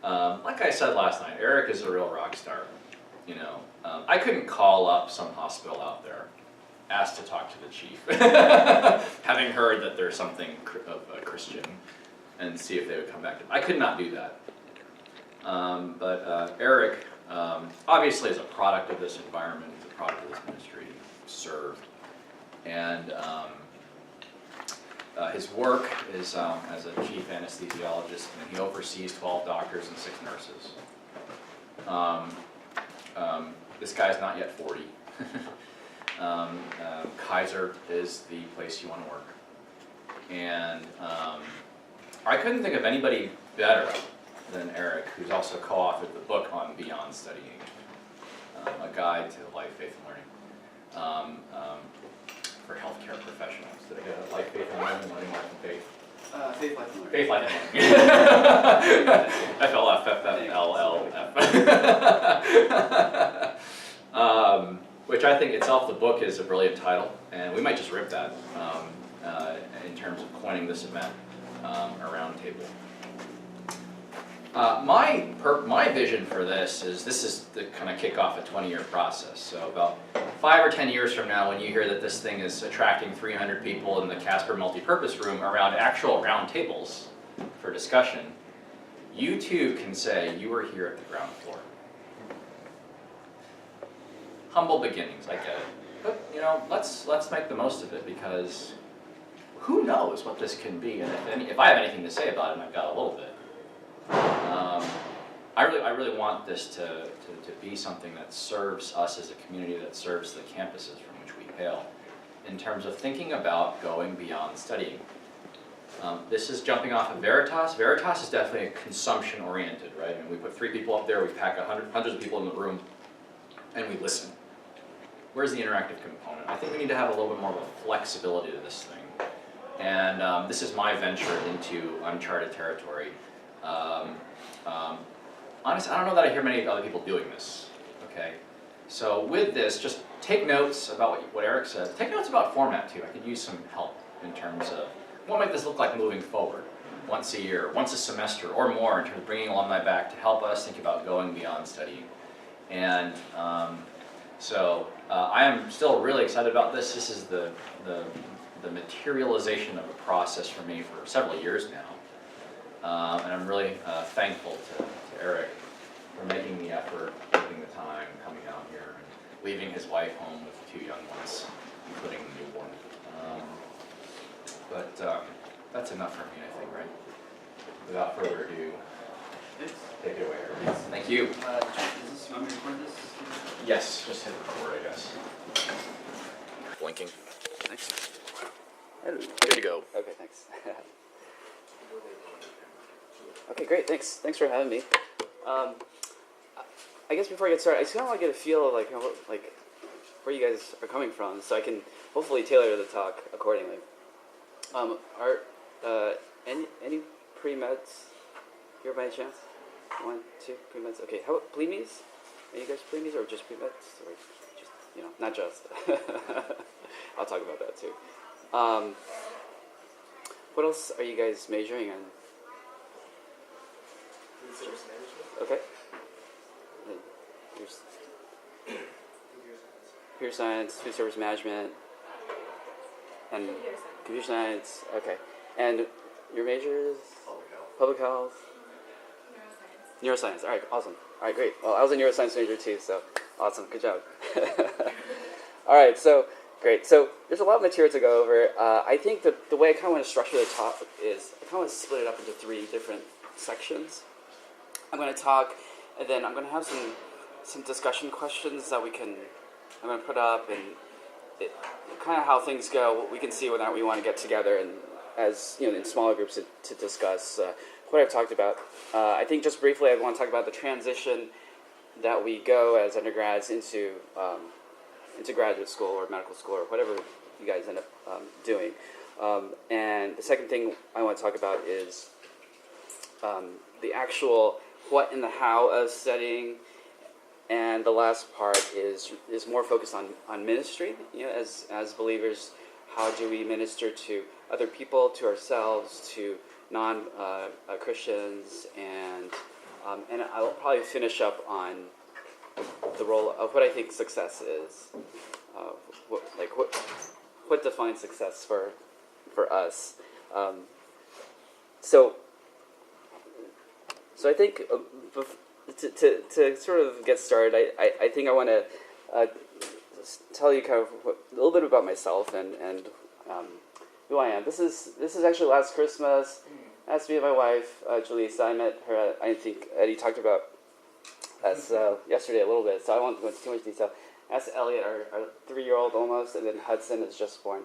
Like I said last night, Eric is a real rock star. You know, I couldn't call up some hospital out there, ask to talk to the chief, having heard that there's something of a Christian, and see if they would come back to me. I could not do that. But Eric, obviously, is a product of this environment, he's a product of this ministry served, and his work is as a chief anesthesiologist, and he oversees 12 doctors and 6 nurses. This guy's not yet 40. Kaiser is the place you want to work. And I couldn't think of anybody better than Eric, who's also co-authored the book on Beyond Studying, a guide to life, faith, and learning for healthcare professionals. Did I get a life, faith, and learning, life, and faith? Faith, life, and learning. Faith, life, and learning. FLFFLLF. Which I think itself, the book is a brilliant title, and we might just rip that in terms of coining this event, a round table. My vision for this is to kind of kick off a 20-year process. So about 5 or 10 years from now, when you hear that this thing is attracting 300 people in the Casper multipurpose room around actual round tables for discussion, you too can say you were here at the ground floor. Humble beginnings, I get it. But you know, let's make the most of it, because who knows what this can be, and if I have anything to say about it, and I've got a little bit. I really want this to be something that serves us as a community, that serves the campuses from which we hail, in terms of thinking about going beyond studying. This is jumping off of Veritas. Veritas is definitely consumption-oriented, right? And we put 3 people up there, we pack hundreds of people in the room, and we listen. Where's the interactive component? I think we need to have a little bit more of a flexibility to this thing. And this is my venture into uncharted territory. Honestly, I don't know that I hear many other people doing this, okay? So with this, just take notes about what Eric said. Take notes about format too. I could use some help in terms of what might this look like moving forward, once a year, once a semester, or more, in terms of bringing alumni back to help us think about going beyond studying. And I am still really excited about this. This is the materialization of a process for me for several years now. And I'm really thankful to Eric for making the effort, taking the time, coming out here, and leaving his wife home with 2 young ones, including the newborn. But that's enough for me, I think, right? Without further ado, take it away, Eric. Thank you. You want me to record this? Yes, just hit record, I guess. Blinking. Thanks. Good to go. Okay, thanks. Okay, great. Thanks for having me. I guess before I get started, I just kind of want to get a feel of like where you guys are coming from, so I can hopefully tailor the talk accordingly. Are any pre-meds here by any chance? 1, 2 pre-meds. Okay. How about PreMeds? Are you guys PreMeds or just pre-meds, or just not just? I'll talk about that too. What else are you guys majoring in? Food service management. Okay. Computer science, food service management, and computer science. Okay. And your major is? Public health. Neuroscience. All right, awesome. All right, great. Well, I was a neuroscience major too, so awesome. Good job. All right, so great. So there's a lot of material to go over. I think the way I kind of want to structure the talk is I kind of want to split it up into 3 different sections. I'm going to talk, and then I'm going to have some discussion questions that I'm going to put up, and kind of how things go. We can see whether or not we want to get together and as in smaller groups to discuss what I've talked about. I think just briefly I want to talk about the transition that we go as undergrads into graduate school or medical school or whatever you guys end up doing. And the second thing I want to talk about is the actual what and the how of studying. And the last part is more focused on ministry. As believers, how do we minister to other people, to ourselves, to non-Christians, and and I will probably finish up on the role of what I think success is. What defines success for us. So I think to sort of get started, I think I want to tell you kind of a little bit about myself and who I am. This is actually last Christmas. That's me and my wife, Julissa. I met her. I think Eddie talked about us yesterday a little bit, so I won't go into too much detail. That's Elliot, our 3-year-old almost, and then Hudson is just born.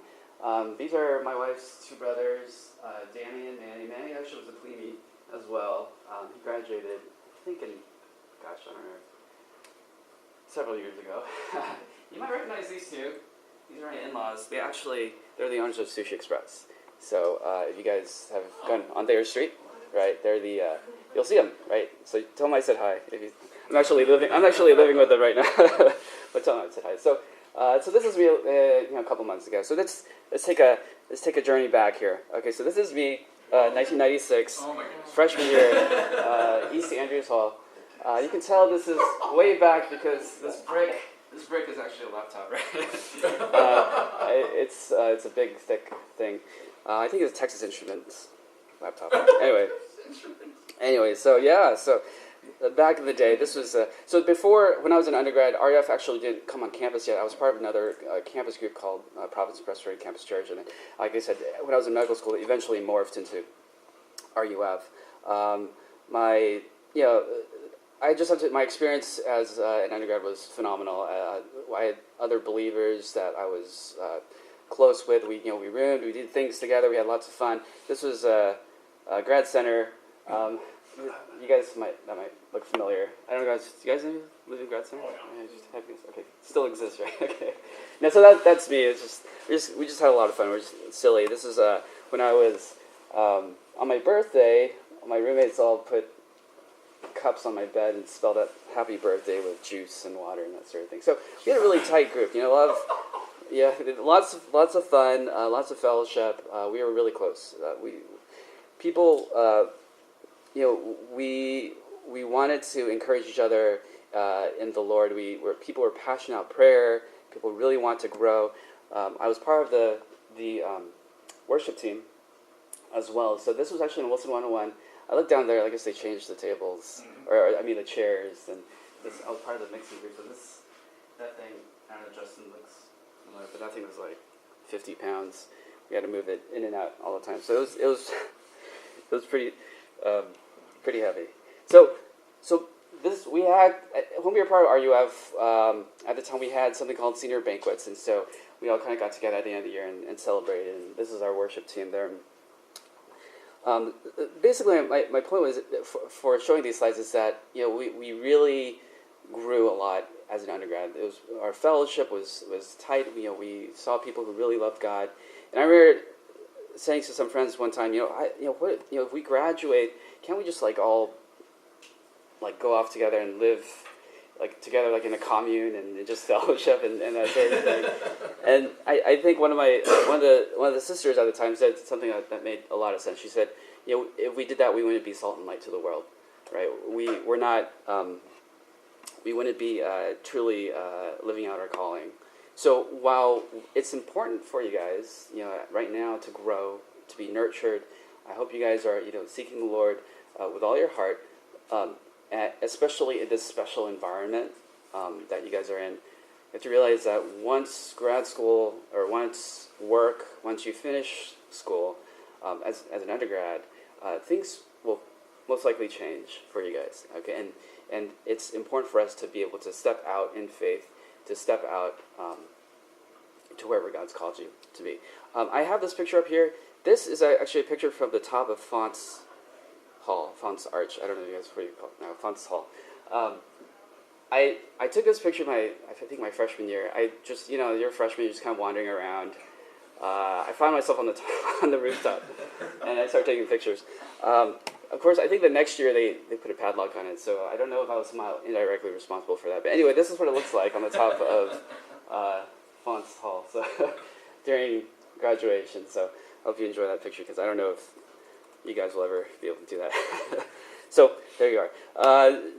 These are my wife's 2 brothers, Danny and Manny. Manny actually was a plebe as well. He graduated, I think I don't know, several years ago. You might recognize these 2. These are my in-laws. They're the owners of Sushi Express. So if you guys have gone on Thayer Street, right, they're you'll see them, right? So tell them I said hi. I'm actually living with them right now. But tell them I said hi. So this is me, a couple months ago. So let's take a journey back here. Okay, so this is me, 1996, freshman year, East Andrews Hall. You can tell this is way back because this brick is actually a laptop, right? It's a big, thick thing. I think it's a Texas Instruments laptop. Anyway, so back in the day, this was so before, when I was an undergrad, RUF actually didn't come on campus yet. I was part of another campus group called Providence Presbyterian Campus Church, and then, like I said, when I was in medical school, it eventually morphed into RUF. I just have to, my experience as an undergrad was phenomenal. I had other believers that I was close with. We roomed, we did things together, we had lots of fun. This was a grad center. You guys might look familiar. I don't know, guys. Do you guys live in grad center? Okay, still exists, right? Okay. Now, so that's me. It's just we just had a lot of fun. We're just silly. This is when I was on my birthday. My roommates all put cups on my bed and spelled out "Happy Birthday" with juice and water and that sort of thing. So we had a really tight group. Lots of fun, lots of fellowship. We were really close. We wanted to encourage each other in the Lord. People were passionate about prayer. People really want to grow. I was part of the worship team as well. So this was actually in Wilson 101. I looked down there. I guess they changed the tables, the chairs, and I was part of the mixing group. So that thing, I don't know, Justin looks familiar, but that thing was like 50 pounds. We had to move it in and out all the time. So it was pretty heavy. So this we had when we were part of RUF. At the time, we had something called senior banquets, and so we all kind of got together at the end of the year and celebrated. And this is our worship team there. Basically, my point was for showing these slides is that we really grew a lot as an undergrad. Our fellowship was tight. We saw people who really loved God, and I remember saying to some friends one time, if we graduate, can't we just all go off together and live together in a commune and just fellowship and that sort of thing. And I think one of the sisters at the time said something that made a lot of sense. She said, if we did that, we wouldn't be salt and light to the world, right? We're not. We wouldn't be truly living out our calling. So while it's important for you guys, right now to grow, to be nurtured, I hope you guys are, seeking the Lord with all your heart, especially in this special environment that you guys are in. You have to realize that once grad school or once you finish school as an undergrad, things will most likely change for you guys. Okay, and it's important for us to be able to step out in faith, to step out to wherever God's called you to be. I have this picture up here. This is actually a picture from the top of Font's Arch. I don't know if you guys what you call it now. Font's Hall. I took this picture I think my freshman year. You're a freshman, you're just kind of wandering around. I found myself on the rooftop, and I started taking pictures. Of course, I think the next year they put a padlock on it, so I don't know if I was somehow indirectly responsible for that. But anyway, this is what it looks like on the top of Font's Hall. So during graduation. So I hope you enjoy that picture because I don't know if you guys will ever be able to do that. So there you are.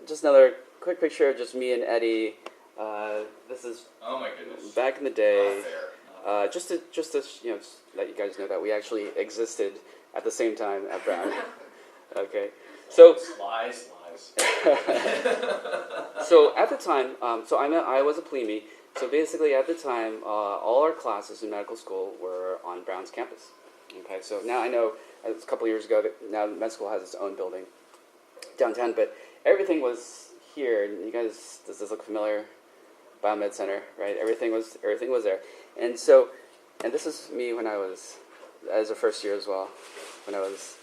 Just another quick picture of just me and Eddie. This is Oh my goodness. back in the day. Not fair. Just to let you guys know that we actually existed at the same time at Brown. Okay, so Lies. so at the time, I was a plebe. So basically, at the time, all our classes in medical school were on Brown's campus. Okay, so now I know it was a couple of years ago that now med school has its own building downtown, but everything was here. And you guys, does this look familiar? Biomed Center, right? Everything was there, and this is me when I was as a first year as well, when I was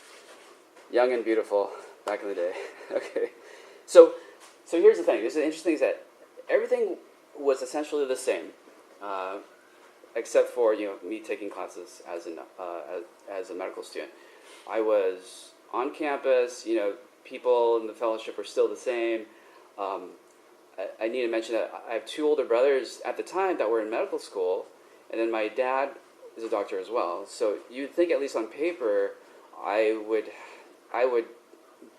young and beautiful back in the day. Okay, so here's the thing. There's the interesting thing is that everything was essentially the same, except for me taking classes as a medical student. I was on campus. People in the fellowship were still the same. I need to mention that I have two older brothers at the time that were in medical school, and then my dad is a doctor as well. So you'd think, at least on paper, I would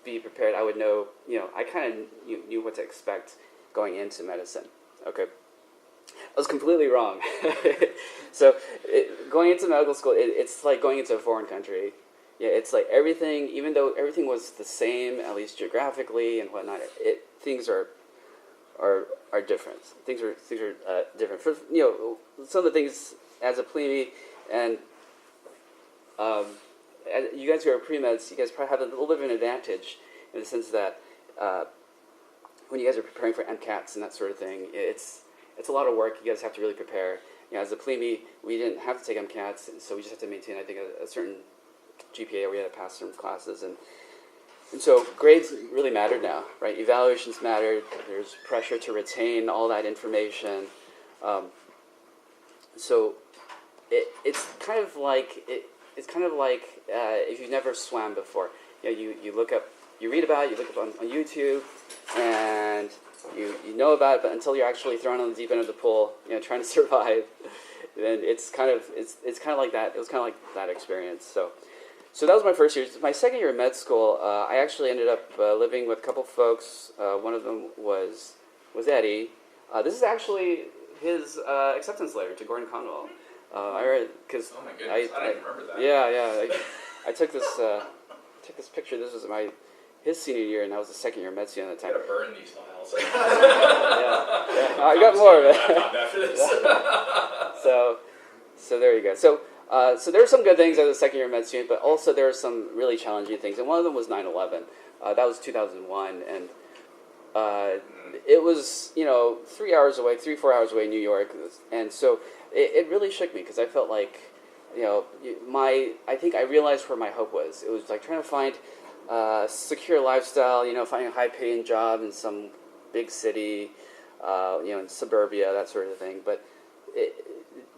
be prepared. I would know, I kind of knew what to expect going into medicine. Okay, I was completely wrong. So going into medical school, it's like going into a foreign country. Yeah, it's like everything, even though everything was the same, at least geographically and whatnot, things are different. Things are different. For some of the things as a plebe, and you guys who are pre-meds, you guys probably have a little bit of an advantage in the sense that when you guys are preparing for MCATs and that sort of thing, it's a lot of work. You guys have to really prepare. As a plebe, we didn't have to take MCATs, and so we just have to maintain, I think, a certain GPA. We had to pass some classes, and so grades really mattered now, right? Evaluations mattered. There's pressure to retain all that information. So it's kind of like if you've never swam before. You look up, you read about it, you look up on YouTube, and you know about it, but until you're actually thrown on the deep end of the pool, trying to survive, then it's kind of like that. It was kind of like that experience. So that was my first year. My second year of med school, I actually ended up living with a couple folks. One of them was Eddie. This is actually his acceptance letter to Gordon Conwell. I read because oh my goodness, I didn't remember that. Yeah. I took this picture. This was his senior year, and I was the second year med student at the time. You gotta burn these files. yeah. I got more of it. After this. So there you go. So there were some good things as a second year med student, but also there were some really challenging things, and one of them was 9/11. That was 2001, and it was 3 hours away, 3-4 hours away in New York, and so it really shook me because I felt like I think I realized where my hope was. It was like trying to find a secure lifestyle, finding a high-paying job in some big city, in suburbia, that sort of thing. But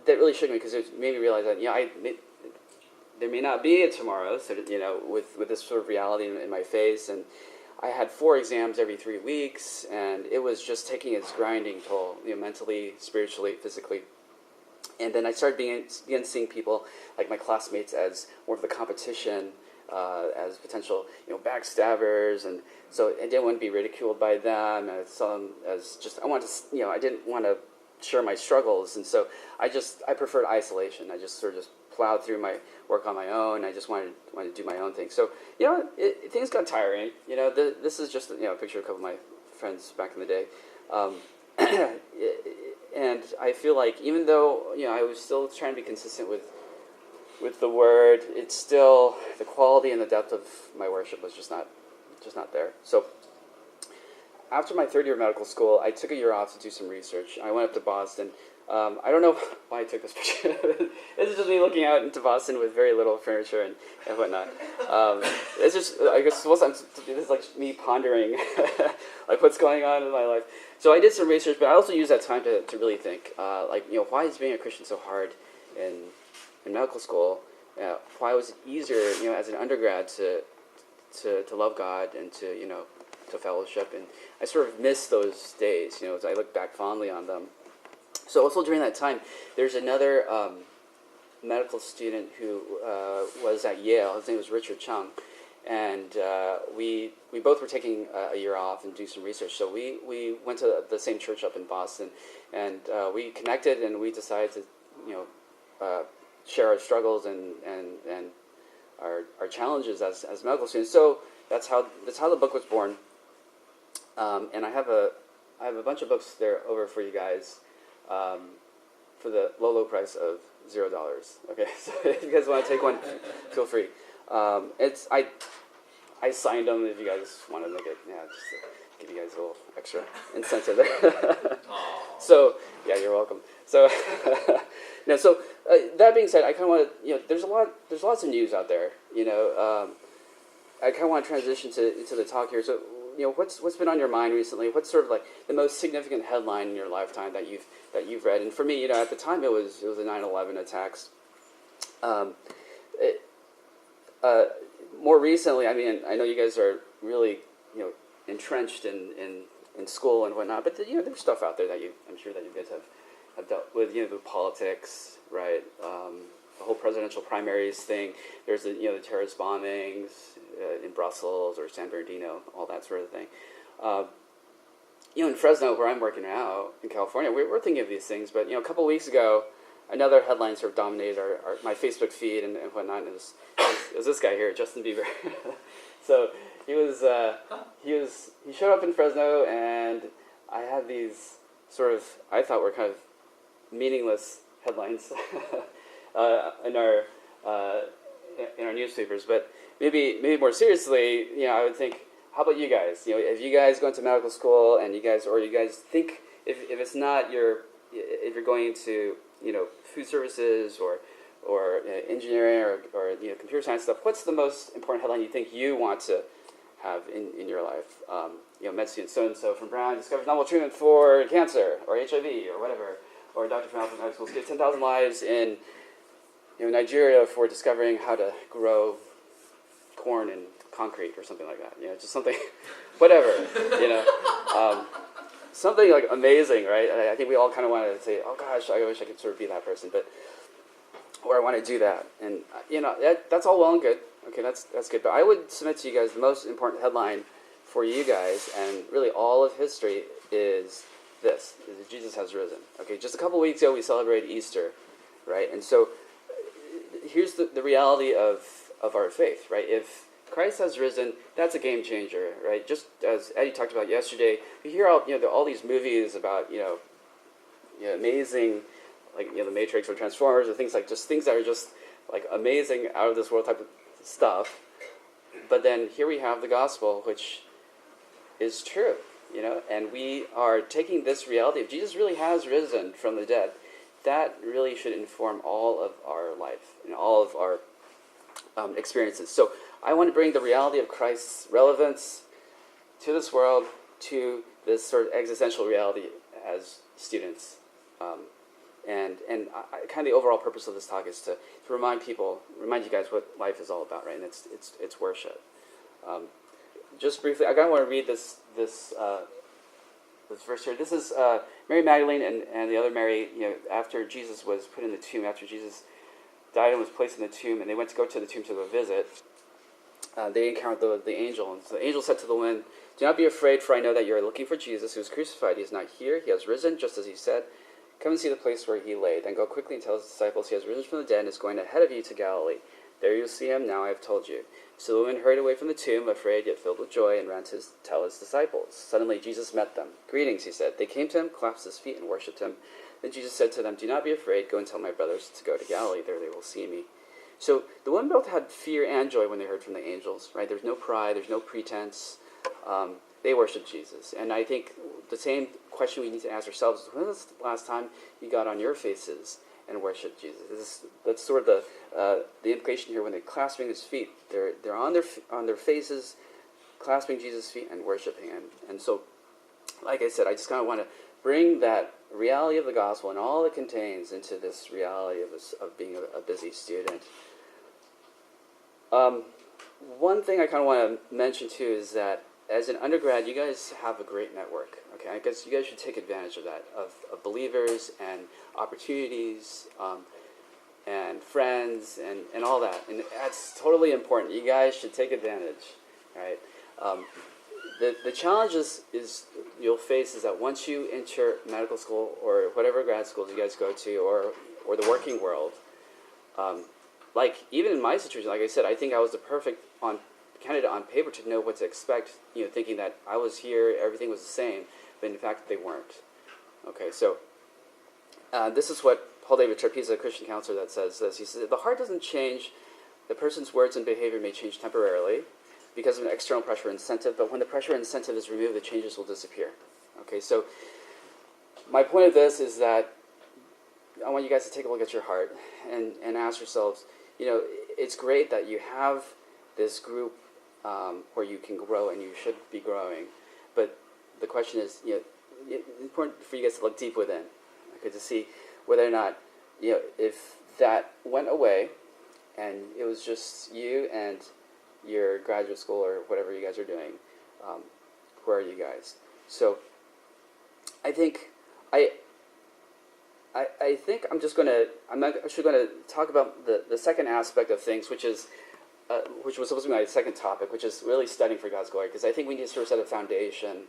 that really shook me because it made me realize that there may not be a tomorrow. So with this sort of reality in my face, and I had 4 exams every 3 weeks, and it was just taking its grinding toll, mentally, spiritually, physically. And then I started began seeing people like my classmates as more of the competition, as potential backstabbers, and so I didn't want to be ridiculed by them. And I saw them as just I didn't want to share my struggles, and so I preferred isolation. I just sort of plowed through my work on my own. I just wanted to do my own thing. So things got tiring. This is just a picture of a couple of my friends back in the day. And I feel like even though I was still trying to be consistent with the word, it's still the quality and the depth of my worship was just not there. So after my third year of medical school, I took a year off to do some research. I went up to Boston. I don't know why I took this picture. This is just me looking out into Boston with very little furniture and whatnot. It's just, I guess, this is like me pondering like what's going on in my life. So I did some research, but I also used that time to really think, why is being a Christian so hard in medical school? Why was it easier, as an undergrad to love God and to fellowship? And I sort of miss those days, as I look back fondly on them. So also during that time, there's another medical student who was at Yale. His name was Richard Chung. and we both were taking a year off and do some research. So we went to the same church up in Boston, and we connected, and we decided to share our struggles and our challenges as medical students. So that's how the book was born. And I have a bunch of books there over for you guys for the low price of $0. Okay, so if you guys want to take one, feel free. I signed them if you guys want to make it. Yeah, just to give you guys a little extra incentive there. So yeah, you're welcome. So so that being said, I kind of want to there's lots of news out there. I kind of want to transition into the talk here. So what's been on your mind recently? What's sort of like the most significant headline in your lifetime that you've read? And for me, at the time it was the 9/11 attacks. More recently, I mean, I know you guys are really entrenched in school and whatnot, but there's stuff out there that I'm sure that you guys have dealt with. The politics, right? The whole presidential primaries thing. There's the terrorist bombings in Brussels or San Bernardino, all that sort of thing. In Fresno, where I'm working now in California, we're thinking of these things. But a couple of weeks ago, another headline sort of dominated my Facebook feed and whatnot. It was this guy here, Justin Bieber. So he showed up in Fresno, and I had these sort of, I thought were kind of meaningless headlines in our newspapers. But maybe more seriously, I would think, how about you guys? If you guys go into medical school and you guys think if it's not if you're going into food services or engineering or computer science stuff, what's the most important headline you think you want to have in your life? Med student so-and-so from Brown discovers novel treatment for cancer or HIV or whatever, or Dr. from Alpha Medical School saved 10,000 lives in Nigeria for discovering how to grow corn in concrete or something like that. Just something, whatever. Something like amazing, right? I think we all kind of want to say, "Oh gosh, I wish I could sort of be that person," or I want to do that, and that's all well and good. Okay, that's good. But I would submit to you guys the most important headline for you guys, and really all of history, is this: is that Jesus has risen. Okay, just a couple weeks ago we celebrated Easter, right? And so here's the reality of our faith, right? If Christ has risen, that's a game changer, right? Just as Eddie talked about yesterday, we hear all these movies about amazing, like the Matrix or Transformers or things that are just like amazing, out of this world type of stuff. But then here we have the gospel, which is true, and we are taking this reality. If Jesus really has risen from the dead, that really should inform all of our life and all of our experiences. So I want to bring the reality of Christ's relevance to this world, to this sort of existential reality as students. And kind of the overall purpose of this talk is to remind you guys what life is all about, right? And it's worship. Just briefly, I kind of want to read this verse here. This is Mary Magdalene and the other Mary. After Jesus was put in the tomb, after Jesus died and was placed in the tomb, and they went to go to the tomb to go visit. They encountered the angel, and so the angel said to the woman, "Do not be afraid, for I know that you are looking for Jesus, who was crucified. He is not here; he has risen, just as he said. Come and see the place where he lay. Then go quickly and tell his disciples he has risen from the dead and is going ahead of you to Galilee. There you will see him. Now I have told you." So the woman hurried away from the tomb, afraid yet filled with joy, and ran to tell his disciples. Suddenly Jesus met them. "Greetings," he said. They came to him, clasped his feet, and worshipped him. Then Jesus said to them, "Do not be afraid. Go and tell my brothers to go to Galilee. There they will see me." So the women both had fear and joy when they heard from the angels, right? There's no pride, there's no pretense. They worshiped Jesus. And I think the same question we need to ask ourselves is, when was the last time you got on your faces and worshiped Jesus? That's sort of the implication here when they're clasping his feet. They're on their faces, clasping Jesus' feet and worshiping him. And so, like I said, I just kind of want to bring that reality of the gospel and all it contains into this reality of being a busy student. One thing I kind of want to mention too is that as an undergrad, you guys have a great network. Okay, I guess you guys should take advantage of that, of believers and opportunities. and friends and all that. And that's totally important. You guys should take advantage, right? The challenge is you'll face is that once you enter medical school or whatever grad schools you guys go to or the working world, like even in my situation, like I said, I think I was the perfect candidate on paper to know what to expect, thinking that I was here, everything was the same, but in fact they weren't. Okay, so this is what Paul David Tripp, he's a Christian counselor, that says this. He says, the heart doesn't change, the person's words and behavior may change temporarily because of an external pressure or incentive, but when the pressure or incentive is removed, the changes will disappear. Okay, so my point of this is that I want you guys to take a look at your heart and ask yourselves, it's great that you have this group where you can grow and you should be growing, but the question is, it's important for you guys to look deep within, okay, to see whether or not, if that went away and it was just you and your graduate school or whatever you guys are doing, where are you guys? So I think I think I'm actually going to talk about the second aspect of things, which was supposed to be my second topic, which is really studying for God's glory, because I think we need to sort of set a foundation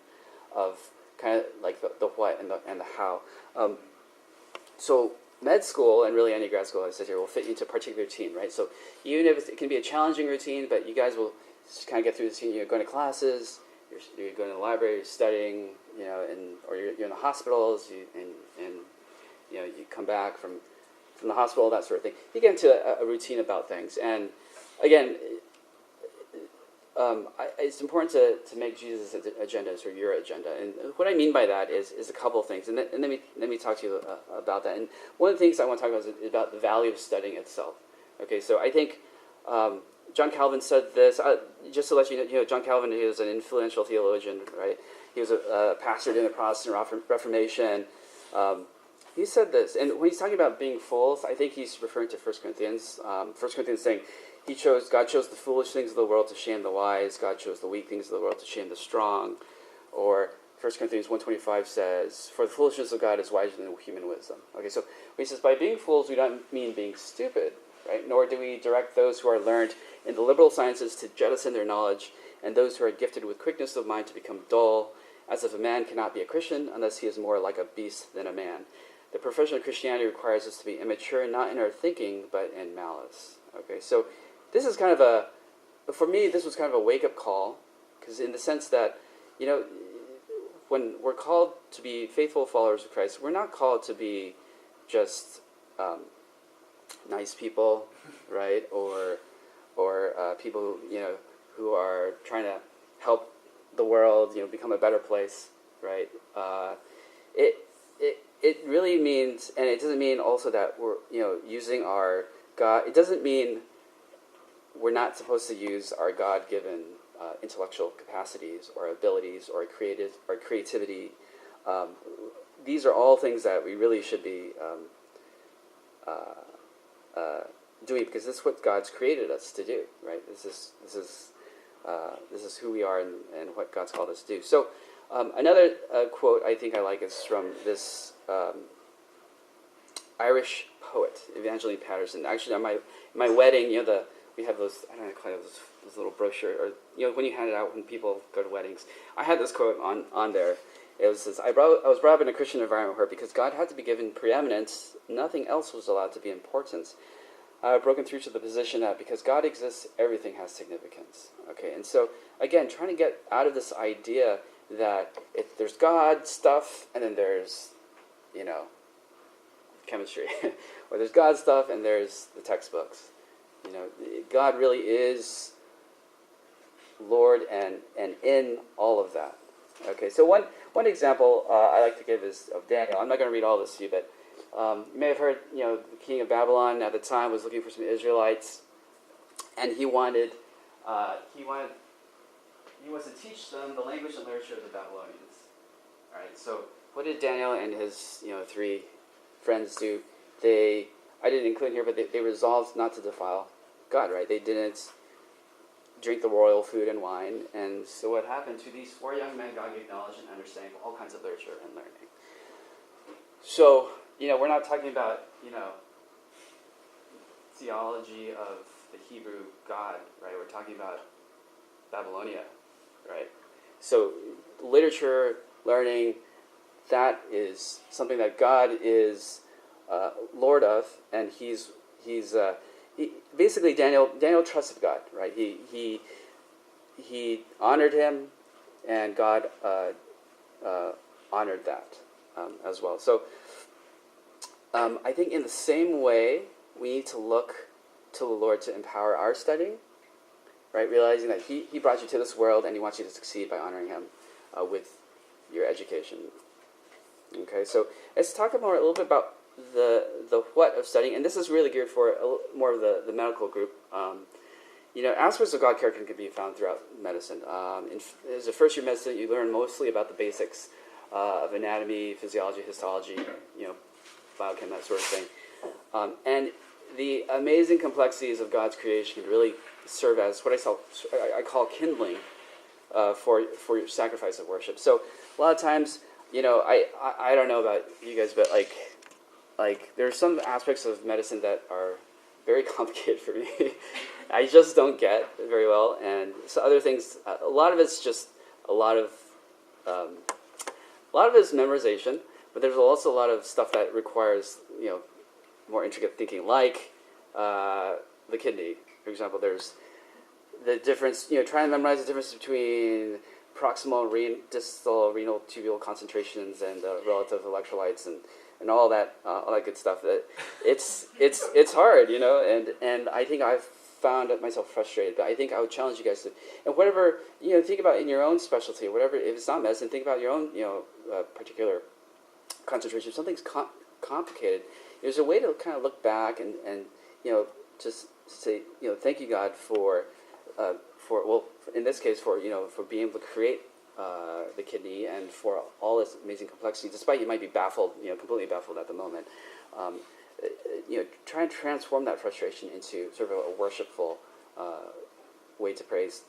of kind of like the what and the how. So med school, and really any grad school, as I said here, will fit you into a particular routine, right? So even if it can be a challenging routine, but you guys will just kind of get through the routine. You're going to classes, you're going to the library, you're studying, or you're in the hospitals, and you come back from the hospital, that sort of thing. You get into a routine about things. And again, it's important to make Jesus' agenda sort of your agenda. And what I mean by that is a couple of things. And let me talk to you about that. And one of the things I want to talk about is about the value of studying itself. Okay, so I think John Calvin said this. Just to let you know, John Calvin, he was an influential theologian, right? He was a pastor during the Protestant Reformation. He said this, and when he's talking about being fools, I think he's referring to 1 Corinthians. 1 Corinthians saying, God chose the foolish things of the world to shame the wise. God chose the weak things of the world to shame the strong. Or 1 Corinthians 1:25 says, for the foolishness of God is wiser than human wisdom. Okay, so when he says, by being fools, we don't mean being stupid, right? Nor do we direct those who are learned in the liberal sciences to jettison their knowledge, and those who are gifted with quickness of mind to become dull, as if a man cannot be a Christian unless he is more like a beast than a man. The profession of Christianity requires us to be immature, not in our thinking, but in malice. Okay, so this is kind of for me, this was kind of a wake-up call, because in the sense that, when we're called to be faithful followers of Christ, we're not called to be just nice people, right? Or people who are trying to help the world, become a better place, right? It really means, and it doesn't mean also that we're using our God. It doesn't mean we're not supposed to use our God-given intellectual capacities or abilities or creativity. These are all things that we really should be doing, because this is what God's created us to do, right? This is who we are and what God's called us to do. So another quote I think I like is from this Irish poet, Evangeline Patterson. Actually, on my wedding, we have those, I don't know, kind of those little brochure, or when you hand it out when people go to weddings. I had this quote on there. It was this: I was brought up in a Christian environment where, because God had to be given preeminence, nothing else was allowed to be important. I've broken through to the position that because God exists, everything has significance. Okay, and so again, trying to get out of this idea that there's God stuff, and then there's chemistry, or there's God stuff and there's the textbooks. God really is Lord and in all of that. Okay, so one example I like to give is of Daniel. I'm not going to read all this to you, but you may have heard, the king of Babylon at the time was looking for some Israelites, and he wanted to teach them the language and literature of the Babylonians. All right, so what did Daniel and his three friends do? I didn't include here, but they resolved not to defile God, right? They didn't drink the royal food and wine. And so what happened to these four young men, God gave knowledge and understanding for all kinds of literature and learning. So, we're not talking about, theology of the Hebrew God, right? We're talking about Babylonia, right? So literature, learning, that is something that God is Lord of, and he's basically Daniel trusted God, right? He honored him, and God honored that as well. So I think in the same way, we need to look to the Lord to empower our studying, right? Realizing that He brought you to this world and He wants you to succeed by honoring Him with your education. Okay, so let's talk more a little bit about the what of studying, and this is really geared for more of the medical group. Aspects of God character can be found throughout medicine. As a first-year medicine, you learn mostly about the basics of anatomy, physiology, histology, biochem, that sort of thing. And the amazing complexities of God's creation can really serve as what I call kindling for your sacrifice of worship. So a lot of times, I don't know about you guys, but like there are some aspects of medicine that are very complicated for me. I just don't get very well, and so other things. A lot of it's just a lot of it is memorization, but there's also a lot of stuff that requires more intricate thinking, like the kidney, for example. There's the difference. Trying to memorize the difference between proximal distal renal tubule concentrations and relative electrolytes and all that good stuff. It's hard, and I think I've found myself frustrated. But I think I would challenge you guys to, and whatever think about in your own specialty, whatever. If it's not medicine, think about your own particular concentration. If something's complicated, there's a way to kind of look back and just say thank you God for in this case for being able to create the kidney and for all this amazing complexity, despite you might be baffled, completely baffled at the moment. Try and transform that frustration into sort of a worshipful way to praise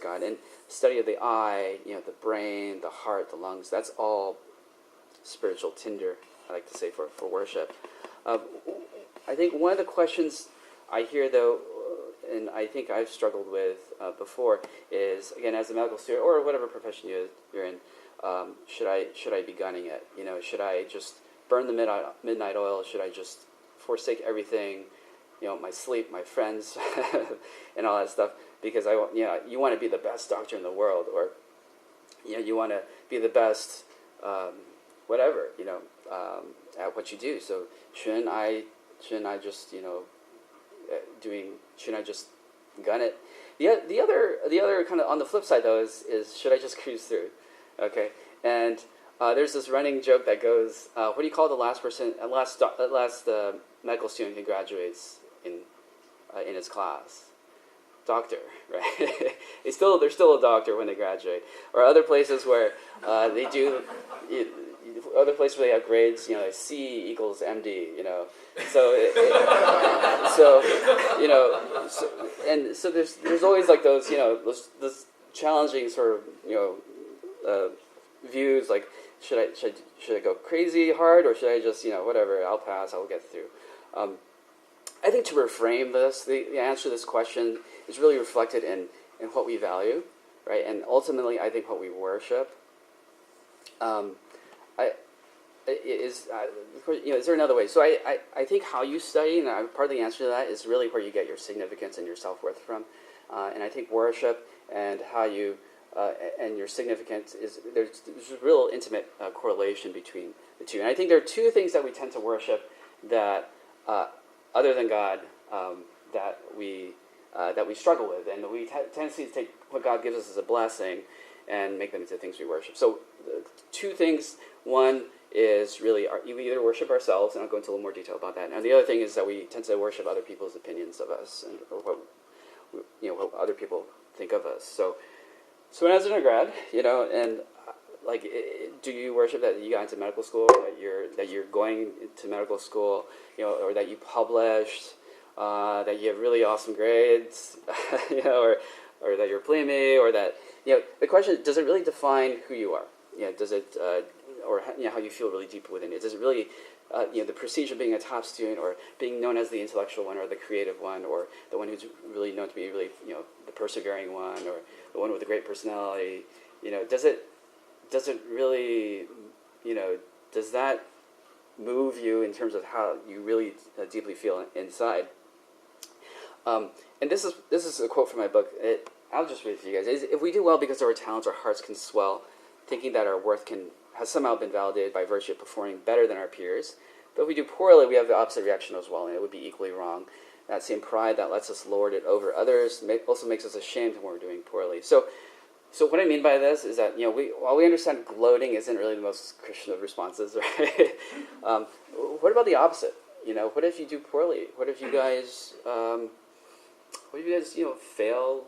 God. And study of the eye, the brain, the heart, the lungs, that's all spiritual tinder, I like to say, for worship. I think one of the questions I hear, though, and I think I've struggled with before, is, again, as a medical student or whatever profession you're in, should I be gunning it? Should I just burn the midnight oil? Should I just forsake everything, my sleep, my friends, and all that stuff? Because you want to be the best doctor in the world, or you want to be the best, whatever, at what you do. So shouldn't I just shouldn't I just gun it? The other kind of on the flip side, though, is should I just cruise through? Okay, and there's this running joke that goes, what do you call the last medical student who graduates in his class? Doctor, right? They're still a doctor when they graduate. Or other places where they do. Other places where they have grades, C equals MD, So there's always like those, those challenging sort of, views, like should I go crazy hard, or should I just, whatever, I'll pass, I'll get through. I think to reframe this, the answer to this question is really reflected in what we value, right? And ultimately, I think what we worship. Is there another way? So I think how you study, and part of the answer to that is really where you get your significance and your self-worth from. And I think worship and how you and your significance there's a real intimate correlation between the two. And I think there are two things that we tend to worship that other than God that we struggle with, and we tendency to take what God gives us as a blessing and make them into things we worship. So two things. One is really we either worship ourselves, and I'll go into a little more detail about that. And the other thing is that we tend to worship other people's opinions of us, and or what other people think of us. So as an undergrad, and like, do you worship that you got into medical school, that you're going to medical school, or that you published, that you have really awesome grades, or that you're a playmate, or that the question, does it really define who you are? Does it or how you feel really deep within it? Does it really the prestige of being a top student, or being known as the intellectual one, or the creative one, or the one who's really known to be really, the persevering one, or the one with a great personality, does it really, does that move you in terms of how you really deeply feel inside? And this is a quote from my book. I'll just read it to you guys. If we do well because of our talents, our hearts can swell, thinking that our worth has somehow been validated by virtue of performing better than our peers. But if we do poorly, we have the opposite reaction as well, and it would be equally wrong. That same pride that lets us lord it over others also makes us ashamed when we're doing poorly. So what I mean by this is that, while we understand gloating isn't really the most Christian of responses, right? What about the opposite? What if you do poorly? What if you guys, fail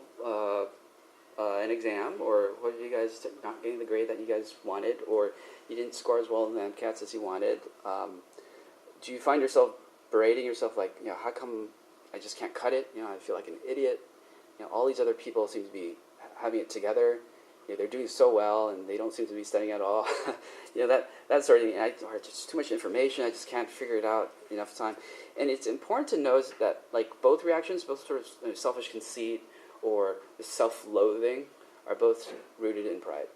an exam, or what if you guys not getting the grade that you guys wanted, or you didn't score as well in the MCATs as you wanted? Do you find yourself berating yourself, like, how come I just can't cut it? I feel like an idiot. All these other people seem to be having it together. They're doing so well, and they don't seem to be studying at all. that sort of thing. Or just too much information. I just can't figure it out enough time. And it's important to note that, like, both reactions, both sort of selfish conceit or self-loathing, are both rooted in pride.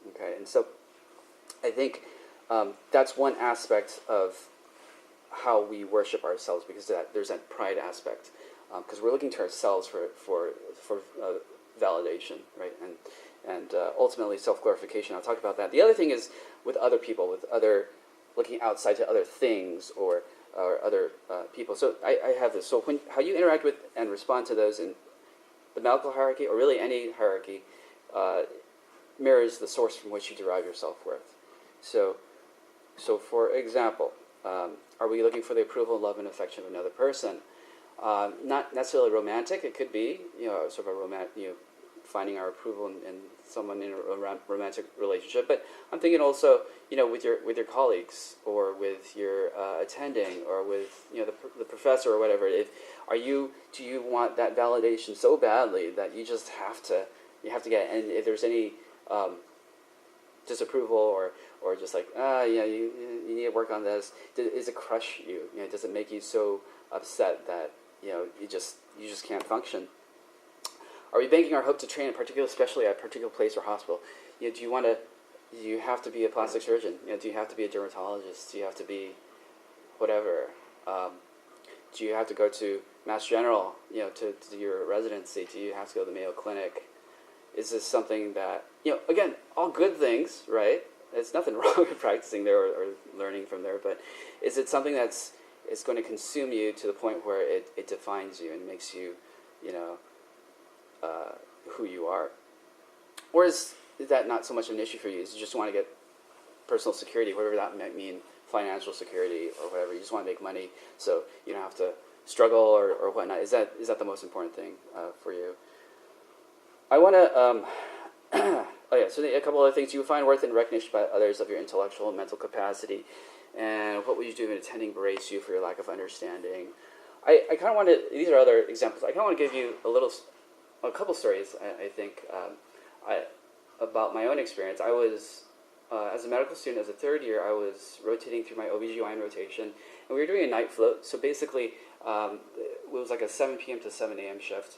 Okay, and so I think that's one aspect of how we worship ourselves, because there's that pride aspect, because we're looking to ourselves for validation, right? And ultimately self-glorification. I'll talk about that. The other thing is with other people, looking outside to other things or other people. So I have this. So how you interact with and respond to those in the medical hierarchy, or really any hierarchy, mirrors the source from which you derive your self-worth. So for example, are we looking for the approval, love, and affection of another person? Not necessarily romantic. It could be, sort of a romantic, finding our approval in someone in a romantic relationship. But I'm thinking also, with your colleagues, or with your attending, or with the professor or whatever. Do you want that validation so badly that you just have to get it? And if there's any disapproval or just like you need to work on this, does it crush you? Does it make you so upset that you just can't function? Are we banking our hope to train especially at a particular place or hospital? Do you have to be a plastic surgeon? Do you have to be a dermatologist? Do you have to be whatever? Do you have to go to Mass General, to do your residency? Do you have to go to the Mayo Clinic? Is this something that, again, all good things, right? There's nothing wrong with practicing there or learning from there, but is it something it's going to consume you to the point where it defines you and makes you, who you are? Or is that not so much an issue for you? Is you just want to get personal security, whatever that might mean, financial security or whatever. You just want to make money so you don't have to struggle or whatnot. Is that the most important thing for you? I want to, so a couple other things. You find worth and recognition by others of your intellectual and mental capacity. And what would you do if attending berates you for your lack of understanding? I kind of want to, these are other examples. I kind of want to give you a couple stories, I think, about my own experience. I was, as a medical student, as a third year, I was rotating through my OBGYN rotation, and we were doing a night float. So basically, it was like a 7 p.m. to 7 a.m. shift.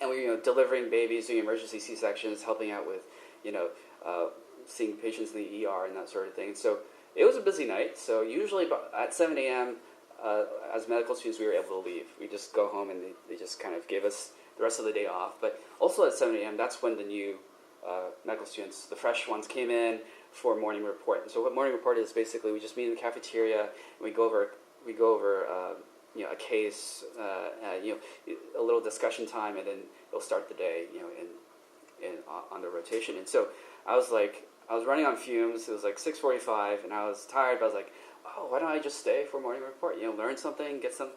And we were, delivering babies, doing emergency C-sections, helping out with, seeing patients in the ER and that sort of thing. So it was a busy night. So usually at 7 a.m., as medical students, we were able to leave. We just go home, and they just kind of gave us the rest of the day off. But also at 7 a.m., that's when the new medical students, the fresh ones, came in for morning report. And so what morning report is, basically we just meet in the cafeteria, and we go over a case, a little discussion time, and then they'll start the day, on the rotation. And so I was running on fumes. It was like 6:45, and I was tired, but I was like, oh, why don't I just stay for morning report? Learn something, get some,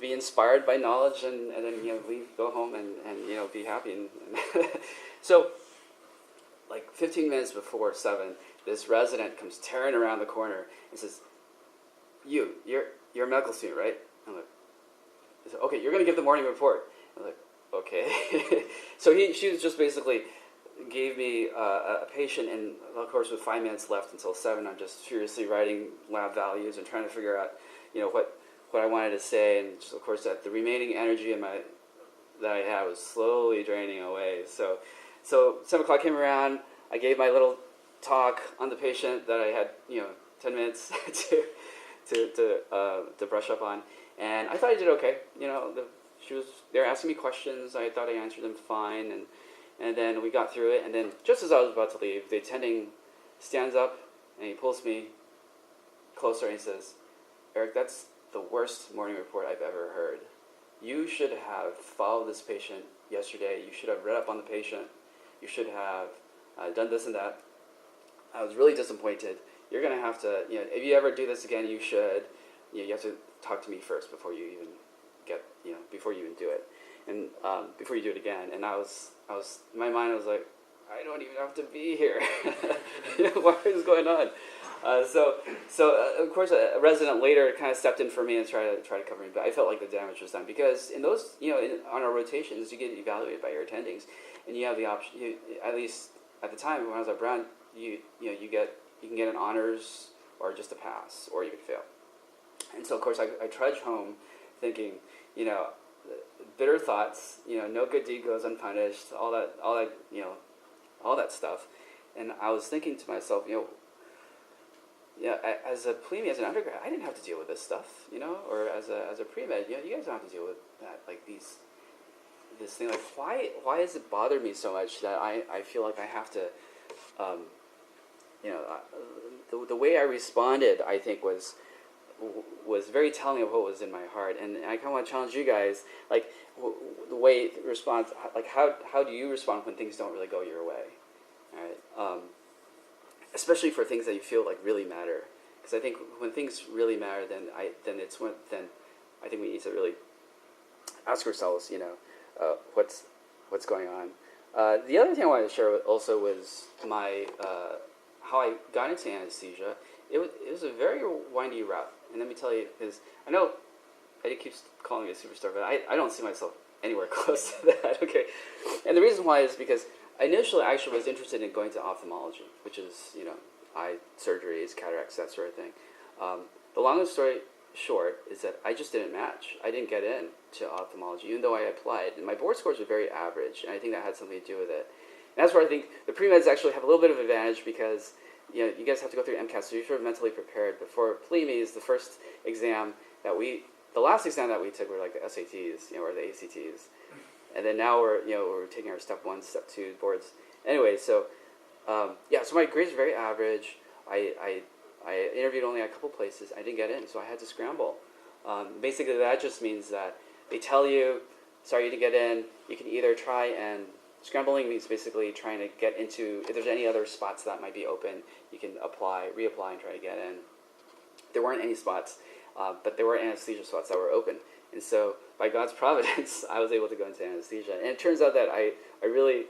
be inspired by knowledge, and then leave, go home, and be happy. And so, like 15 minutes before 7, this resident comes tearing around the corner and says, You're a medical student, right? I'm like, okay, you're going to give the morning report. I'm like, okay. So she was just basically gave me a patient, and of course with 5 minutes left until 7, I'm just furiously writing lab values and trying to figure out, what I wanted to say, and just, of course that the remaining energy that I had was slowly draining away. So 7 o'clock came around. I gave my little talk on the patient that I had 10 minutes to brush up on, and I thought I did okay. They were asking me questions. I thought I answered them fine, and then we got through it. And then just as I was about to leave, the attending stands up and he pulls me closer and he says, "Eric, that's the worst morning report I've ever heard. You should have followed this patient yesterday. You should have read up on the patient. You should have done this and that. I was really disappointed. You're going to have to, if you ever do this again, you should, you have to talk to me first before you even before you even do it. And before you do it again." And I was, in my mind, I was like, I don't even have to be here. What is going on? So of course, a resident later kind of stepped in for me and tried to cover me, but I felt like the damage was done because in those, on our rotations, you get evaluated by your attendings, and you have the option. At least at the time when I was at Brown, you can get an honors or just a pass, or you could fail. And so of course I trudge home, thinking, bitter thoughts, no good deed goes unpunished, all that stuff. And I was thinking to myself, as a PreMed, as an undergrad, I didn't have to deal with this stuff, or as a PreMed, you guys don't have to deal with that, like this thing. Like, why does it bother me so much that I feel like I have to, the way I responded, I think was very telling of what was in my heart. And I kind of want to challenge you guys, like, the way response, like how do you respond when things don't really go your way, all right? Especially for things that you feel like really matter, because I think when things really matter, then I think we need to really ask ourselves, what's going on. The other thing I wanted to share also was my how I got into anesthesia. It was a very windy route, and let me tell you, because I know Eddie keeps calling me a superstar, but I don't see myself anywhere close to that. Okay, and the reason why is because initially I actually was interested in going to ophthalmology, which is eye surgeries, cataracts, that sort of thing. The longest story short is that I just didn't match. I didn't get in to ophthalmology, even though I applied. And my board scores were very average, and I think that had something to do with it. And that's where I think the pre-meds actually have a little bit of advantage, because you guys have to go through MCAT, so you're sort of mentally prepared. But for PreMeds, the first exam the last exam that we took were like the SATs, or the ACTs. And then now we're taking our step 1, step 2 boards. Anyway, so so my grades were very average. I interviewed only at a couple places. I didn't get in, so I had to scramble. Basically, that just means that they tell you, sorry, you didn't get in. You can either try and scrambling means basically trying to get into, if there's any other spots that might be open, you can reapply and try to get in. There weren't any spots, but there were anesthesia spots that were open. And so, by God's providence, I was able to go into anesthesia. And it turns out that I really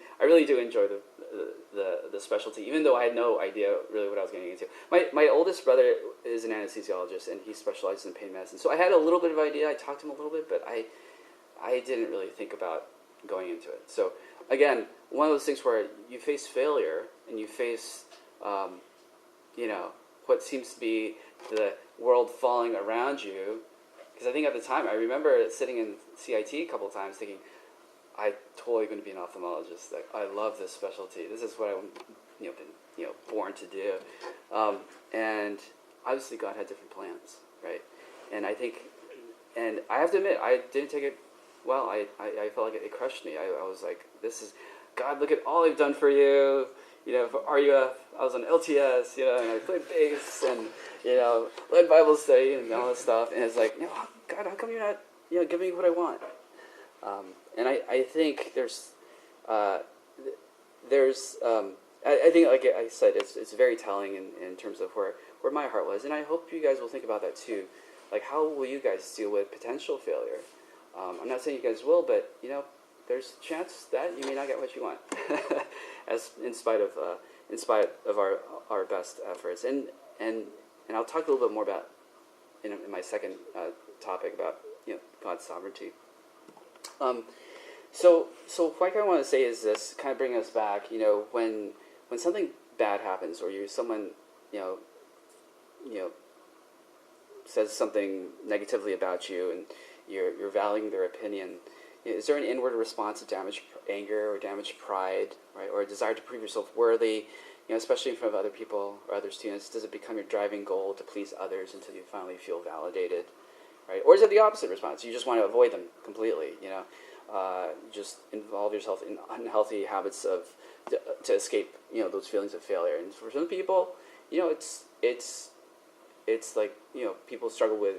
do enjoy the specialty, even though I had no idea really what I was getting into. My oldest brother is an anesthesiologist, and he specializes in pain medicine. So I had a little bit of idea. I talked to him a little bit, but I didn't really think about going into it. So again, one of those things where you face failure and you face, what seems to be the world falling around you. Because I think at the time, I remember sitting in CIT a couple of times thinking, I'm totally going to be an ophthalmologist. Like, I love this specialty. This is what I've been born to do. And obviously God had different plans, right? And I think, and I have to admit, I didn't take it well. I felt like it crushed me. I was like, this is, God, look at all I've done for you. For RUF, I was on LTS, and I played bass and, led Bible study and all this stuff. And it's like, God, how come you're not, giving me what I want? And I think I think, like I said, it's very telling in terms of where my heart was. And I hope you guys will think about that too. Like, how will you guys deal with potential failure? I'm not saying you guys will, but, there's a chance that you may not get what you want, in spite of our best efforts. And I'll talk a little bit more about in my second topic about God's sovereignty. So what I kind of want to say is this, kind of bring us back. When something bad happens, or someone, you know, you know, says something negatively about you, and you're valuing their opinion. Is there an inward response of damaged anger or damaged pride, right, or a desire to prove yourself worthy, especially in front of other people or other students? Does it become your driving goal to please others until you finally feel validated, right? Or is it the opposite response? You just want to avoid them completely, just involve yourself in unhealthy habits to escape, those feelings of failure. And for some people, it's like, people struggle with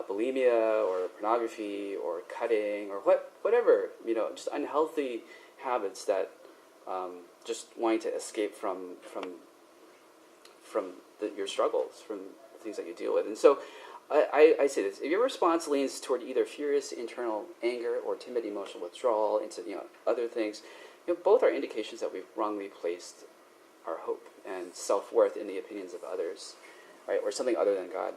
bulimia or pornography or cutting or whatever, just unhealthy habits that just wanting to escape from your struggles, from the things that you deal with. And so I say this: if your response leans toward either furious internal anger or timid emotional withdrawal into other things, both are indications that we've wrongly placed our hope and self-worth in the opinions of others, right, or something other than God.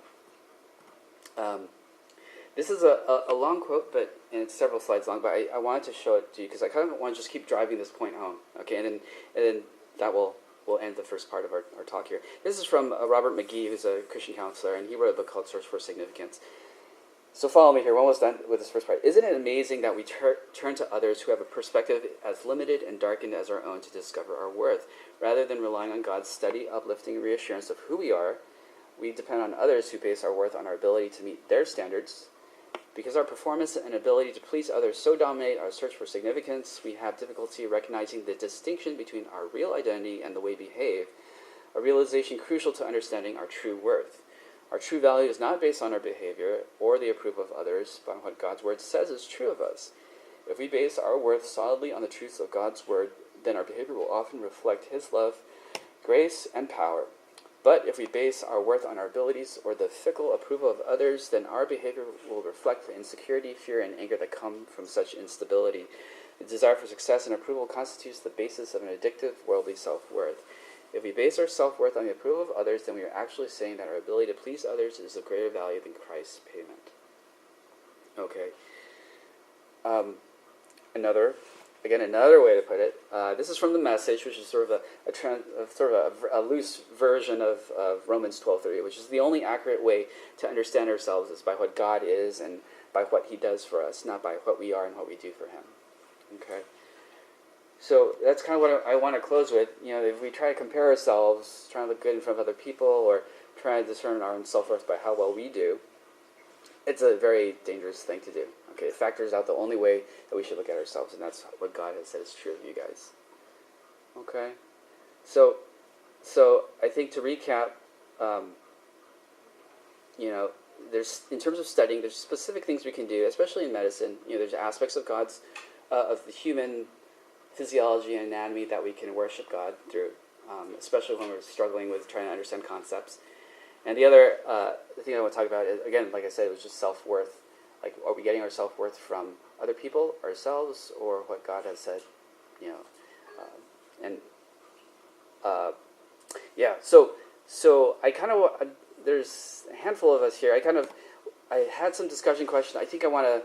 This is a long quote, and it's several slides long, but I wanted to show it to you because I kind of want to just keep driving this point home. Okay, and then that will end the first part of our talk here. This is from Robert McGee, who's a Christian counselor, and he wrote a book called Search for Significance. So follow me here. We're almost done with this first part. Isn't it amazing that we turn to others who have a perspective as limited and darkened as our own to discover our worth? Rather than relying on God's steady, uplifting reassurance of who we are, we depend on others who base our worth on our ability to meet their standards. Because our performance and ability to please others so dominate our search for significance, we have difficulty recognizing the distinction between our real identity and the way we behave, a realization crucial to understanding our true worth. Our true value is not based on our behavior or the approval of others, but on what God's Word says is true of us. If we base our worth solidly on the truths of God's Word, then our behavior will often reflect His love, grace, and power. But if we base our worth on our abilities or the fickle approval of others, then our behavior will reflect the insecurity, fear, and anger that come from such instability. The desire for success and approval constitutes the basis of an addictive, worldly self-worth. If we base our self-worth on the approval of others, then we are actually saying that our ability to please others is of greater value than Christ's payment. Okay. Another way to put it. This is from the Message, which is sort of a loose version of Romans 12:30, which is the only accurate way to understand ourselves is by what God is and by what He does for us, not by what we are and what we do for Him. Okay. So that's kind of what I want to close with. If we try to compare ourselves, trying to look good in front of other people, or trying to discern our own self-worth by how well we do, it's a very dangerous thing to do. Okay, it factors out the only way that we should look at ourselves, and that's what God has said is true of you guys. Okay, so I think to recap, there's, in terms of studying, there's specific things we can do, especially in medicine. There's aspects of of the human physiology and anatomy that we can worship God through, especially when we're struggling with trying to understand concepts. And the other the thing I want to talk about is, again, like I said, it was just self-worth. Like, are we getting our self-worth from other people, ourselves, or what God has said? So I kind of, there's a handful of us here. I had some discussion questions. I think I want to,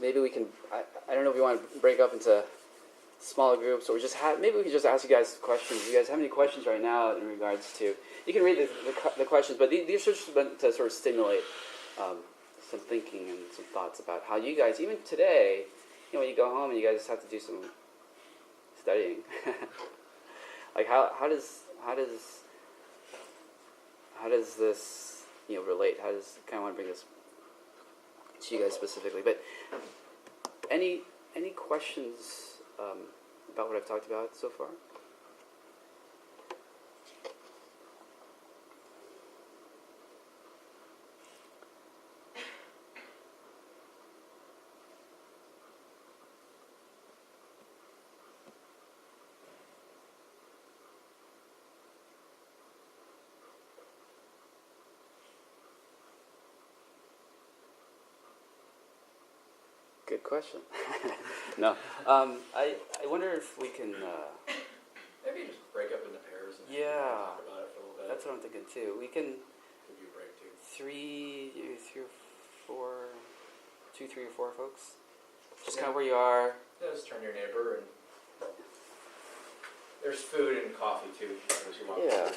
maybe we can, I don't know if we want to break up into smaller groups, or maybe we could just ask you guys questions. Do you guys have any questions right now in regards to, you can read the questions, but these are just meant to sort of stimulate some thinking and some thoughts about how you guys, even today, when you go home and you guys have to do some studying, like how does this relate? How does, kind of want to bring this to you guys specifically? But any questions about what I've talked about so far? Good question. No. I wonder if we can... Maybe just break up into pairs and yeah, talk about it for a little bit. that's what I'm thinking too. We can... Give you a break too. Three or four folks. just kind of where you are. Yeah, just turn your neighbor, and there's food and coffee too, for those who want. Yeah.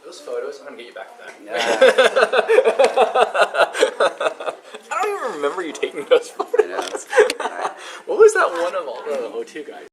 Those photos, I'm gonna get you back to that. Yeah. I don't even remember you taking those photos. I know. What was that one of all the O2 guys?